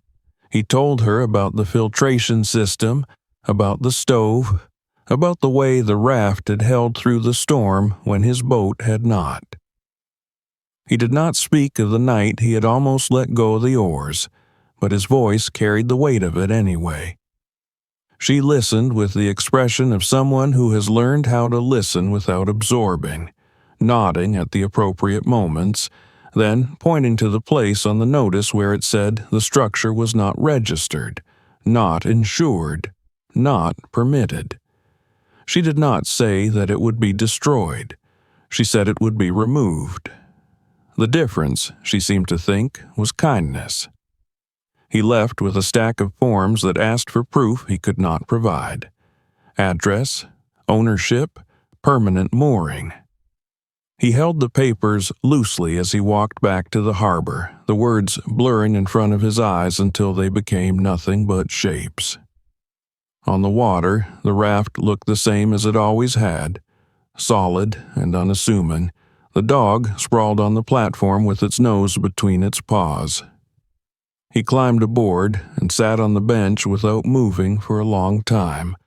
He told her about the filtration system, about the stove, about the way the raft had held through the storm when his boat had not. He did not speak of the night he had almost let go of the oars, but his voice carried the weight of it anyway. She listened with the expression of someone who has learned how to listen without absorbing, nodding at the appropriate moments, then pointing to the place on the notice where it said the structure was not registered, not insured, not permitted. She did not say that it would be destroyed. She said it would be removed. The difference, she seemed to think, was kindness. He left with a stack of forms that asked for proof he could not provide. Address, ownership, permanent mooring. He held the papers loosely as he walked back to the harbor, the words blurring in front of his eyes until they became nothing but shapes. On the water, the raft looked the same as it always had, solid and unassuming, the dog sprawled on the platform with its nose between its paws. He climbed aboard and sat on the bench without moving for a long time,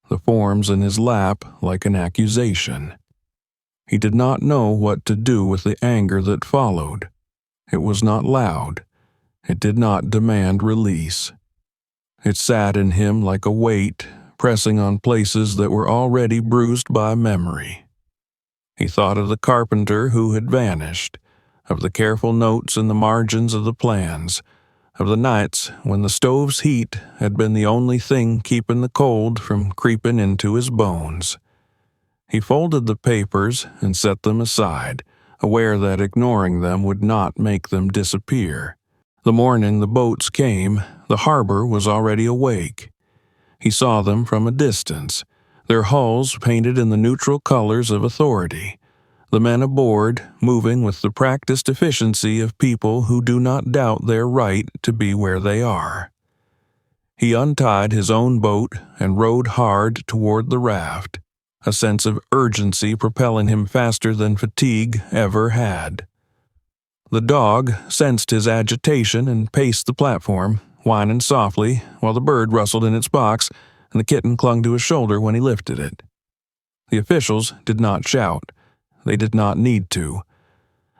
the forms in his lap like an accusation. He did not know what to do with the anger that followed. It was not loud. It did not demand release. It sat in him like a weight, pressing on places that were already bruised by memory. He thought of the carpenter who had vanished, of the careful notes in the margins of the plans, of the nights when the stove's heat had been the only thing keeping the cold from creeping into his bones. He folded the papers and set them aside, aware that ignoring them would not make them disappear. The morning the boats came, the harbor was already awake. He saw them from a distance, their hulls painted in the neutral colors of authority, the men aboard moving with the practiced efficiency of people who do not doubt their right to be where they are. He untied his own boat and rowed hard toward the raft, a sense of urgency propelling him faster than fatigue ever had. The dog sensed his agitation and paced the platform, whining softly, while the bird rustled in its box and the kitten clung to his shoulder when he lifted it. The officials did not shout. They did not need to.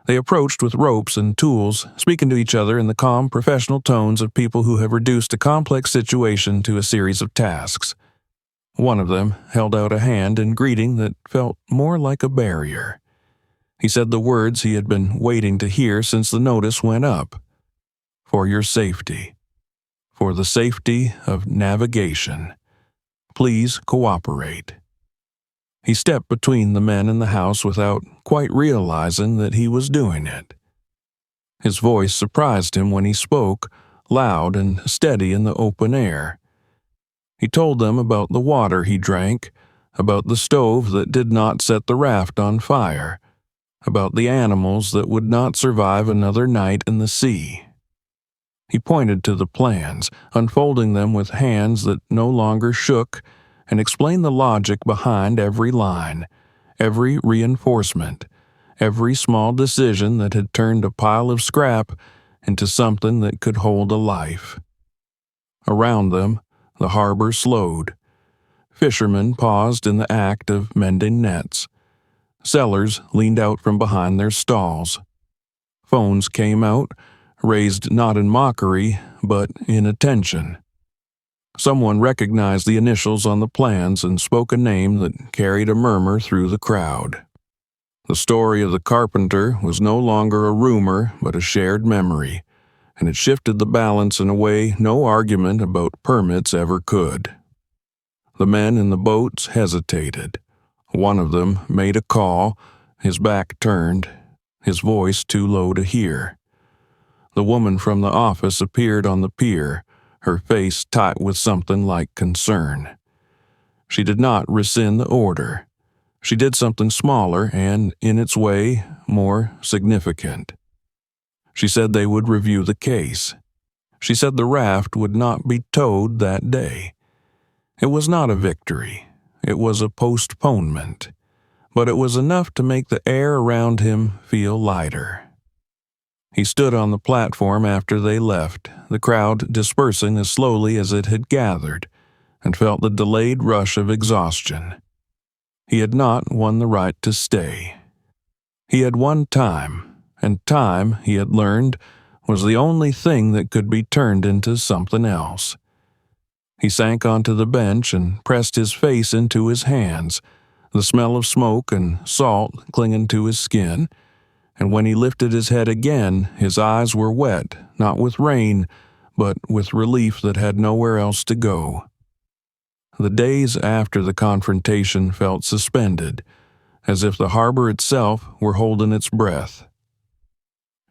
They approached with ropes and tools, speaking to each other in the calm, professional tones of people who have reduced a complex situation to a series of tasks. One of them held out a hand in greeting that felt more like a barrier. He said the words he had been waiting to hear since the notice went up. For your safety. For the safety of navigation. Please cooperate. He stepped between the men in the house without quite realizing that he was doing it. His voice surprised him when he spoke, loud and steady in the open air. He told them about the water he drank, about the stove that did not set the raft on fire, about the animals that would not survive another night in the sea. He pointed to the plans, unfolding them with hands that no longer shook, and explained the logic behind every line, every reinforcement, every small decision that had turned a pile of scrap into something that could hold a life. Around them, the harbor slowed. Fishermen paused in the act of mending nets. Sellers leaned out from behind their stalls. Phones came out, raised not in mockery, but in attention. Someone recognized the initials on the plans and spoke a name that carried a murmur through the crowd. The story of the carpenter was no longer a rumor but a shared memory, and it shifted the balance in a way no argument about permits ever could. The men in the boats hesitated. One of them made a call, his back turned, his voice too low to hear. The woman from the office appeared on the pier, her face tight with something like concern. She did not rescind the order. She did something smaller and, in its way, more significant. She said they would review the case. She said the raft would not be towed that day. It was not a victory. It was a postponement. But it was enough to make the air around him feel lighter. He stood on the platform after they left, the crowd dispersing as slowly as it had gathered, and felt the delayed rush of exhaustion. He had not won the right to stay. He had won time, and time, he had learned, was the only thing that could be turned into something else. He sank onto the bench and pressed his face into his hands, the smell of smoke and salt clinging to his skin, and when he lifted his head again, his eyes were wet, not with rain, but with relief that had nowhere else to go. The days after the confrontation felt suspended, as if the harbor itself were holding its breath.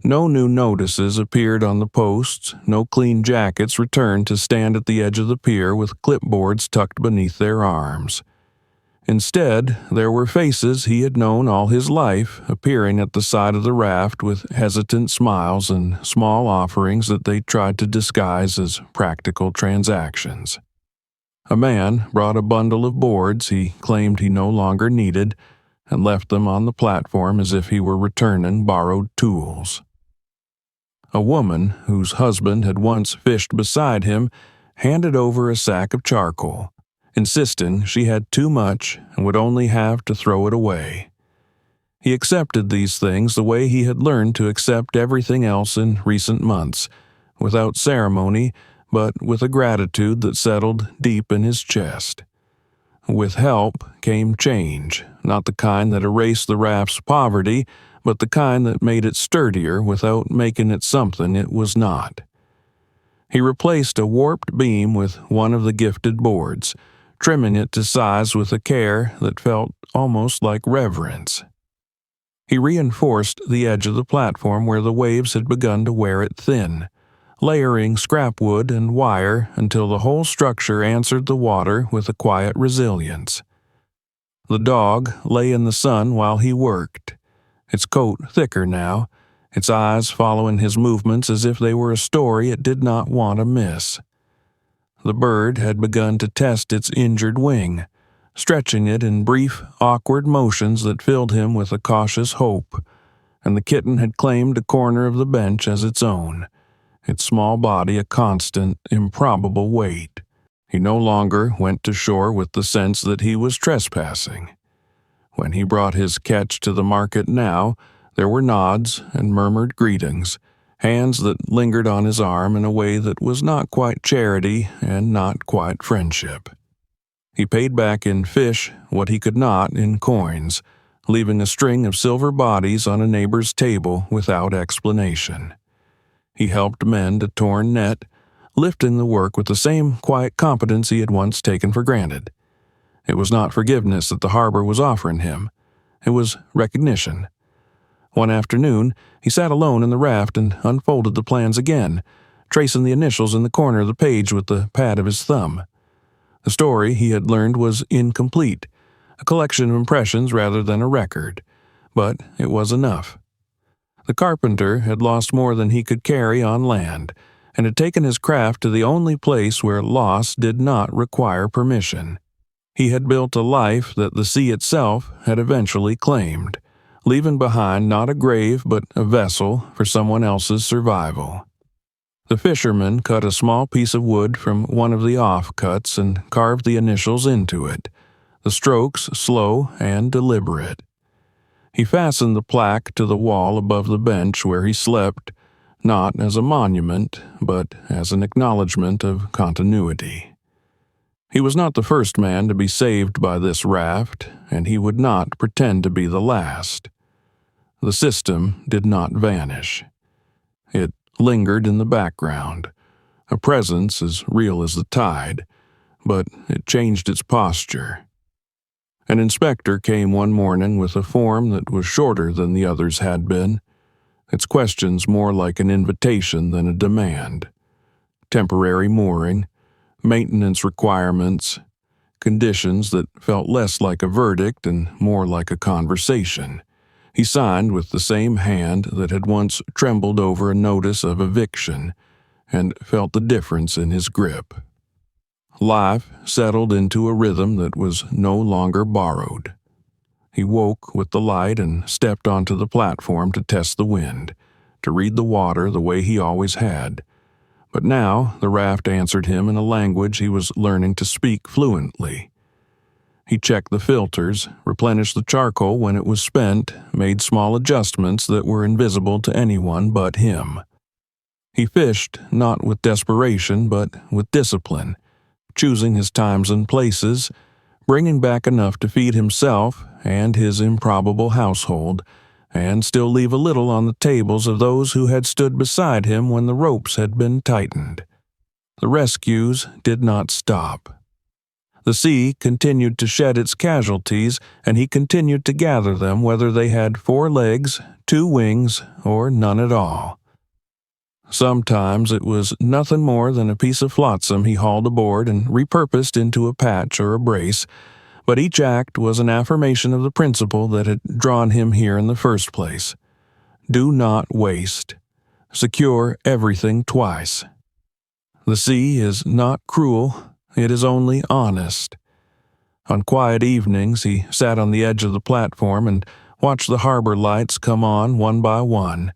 No new notices appeared on the posts, no clean jackets returned to stand at the edge of the pier with clipboards tucked beneath their arms. Instead, there were faces he had known all his life appearing at the side of the raft with hesitant smiles and small offerings that they tried to disguise as practical transactions. A man brought a bundle of boards he claimed he no longer needed and left them on the platform as if he were returning borrowed tools. A woman, whose husband had once fished beside him, handed over a sack of charcoal, insisting she had too much and would only have to throw it away. He accepted these things the way he had learned to accept everything else in recent months, without ceremony, but with a gratitude that settled deep in his chest. With help came change, not the kind that erased the raft's poverty, but the kind that made it sturdier without making it something it was not. He replaced a warped beam with one of the gifted boards, trimming it to size with a care that felt almost like reverence. He reinforced the edge of the platform where the waves had begun to wear it thin, layering scrap wood and wire until the whole structure answered the water with a quiet resilience. The dog lay in the sun while he worked, its coat thicker now, its eyes following his movements as if they were a story it did not want to miss. The bird had begun to test its injured wing, stretching it in brief, awkward motions that filled him with a cautious hope, and the kitten had claimed a corner of the bench as its own, its small body a constant, improbable weight. He no longer went to shore with the sense that he was trespassing. When he brought his catch to the market now, there were nods and murmured greetings, hands that lingered on his arm in a way that was not quite charity and not quite friendship. He paid back in fish what he could not in coins, leaving a string of silver bodies on a neighbor's table without explanation. He helped mend a torn net, lifting the work with the same quiet competence he had once taken for granted. It was not forgiveness that the harbor was offering him. It was recognition. One afternoon, he sat alone in the raft and unfolded the plans again, tracing the initials in the corner of the page with the pad of his thumb. The story, he had learned, was incomplete, a collection of impressions rather than a record, but it was enough. The carpenter had lost more than he could carry on land, and had taken his craft to the only place where loss did not require permission. He had built a life that the sea itself had eventually claimed, leaving behind not a grave but a vessel for someone else's survival. The fisherman cut a small piece of wood from one of the offcuts and carved the initials into it, the strokes slow and deliberate. He fastened the plaque to the wall above the bench where he slept, not as a monument, but as an acknowledgment of continuity. He was not the first man to be saved by this raft, and he would not pretend to be the last. The system did not vanish. It lingered in the background, a presence as real as the tide, but it changed its posture. An inspector came one morning with a form that was shorter than the others had been, its questions more like an invitation than a demand. Temporary mooring, maintenance requirements, conditions that felt less like a verdict and more like a conversation. He signed with the same hand that had once trembled over a notice of eviction and felt the difference in his grip. Life settled into a rhythm that was no longer borrowed. He woke with the light and stepped onto the platform to test the wind, to read the water the way he always had. But now the raft answered him in a language he was learning to speak fluently. He checked the filters, replenished the charcoal when it was spent, made small adjustments that were invisible to anyone but him. He fished not with desperation but with discipline, choosing his times and places, bringing back enough to feed himself and his improbable household, and still leave a little on the tables of those who had stood beside him when the ropes had been tightened. The rescues did not stop. The sea continued to shed its casualties, and he continued to gather them whether they had 4 legs, 2 wings, or none at all. Sometimes it was nothing more than a piece of flotsam he hauled aboard and repurposed into a patch or a brace, but each act was an affirmation of the principle that had drawn him here in the first place. Do not waste. Secure everything twice. The sea is not cruel, it is only honest. On quiet evenings, he sat on the edge of the platform and watched the harbor lights come on one by one,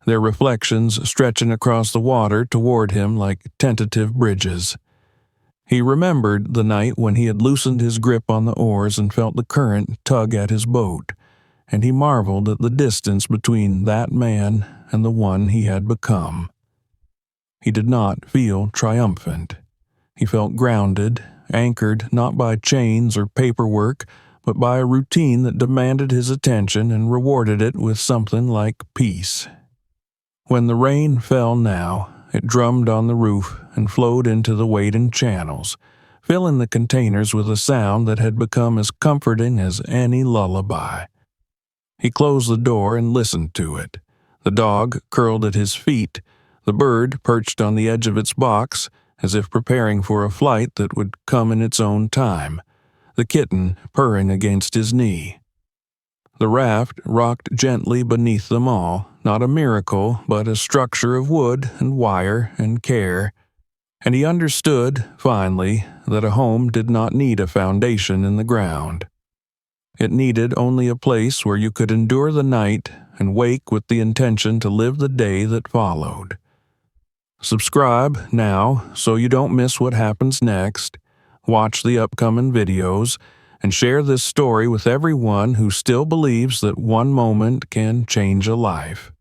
their reflections stretching across the water toward him like tentative bridges. He remembered the night when he had loosened his grip on the oars and felt the current tug at his boat, and he marveled at the distance between that man and the one he had become. He did not feel triumphant. He felt grounded, anchored not by chains or paperwork, but by a routine that demanded his attention and rewarded it with something like peace. When the rain fell now, it drummed on the roof and flowed into the waiting channels, filling the containers with a sound that had become as comforting as any lullaby. He closed the door and listened to it. The dog curled at his feet, the bird perched on the edge of its box, as if preparing for a flight that would come in its own time, the kitten purring against his knee. The raft rocked gently beneath them all, not a miracle, but a structure of wood and wire and care, and he understood, finally, that a home did not need a foundation in the ground. It needed only a place where you could endure the night and wake with the intention to live the day that followed. Subscribe now so you don't miss what happens next, watch the upcoming videos, and share this story with everyone who still believes that one moment can change a life.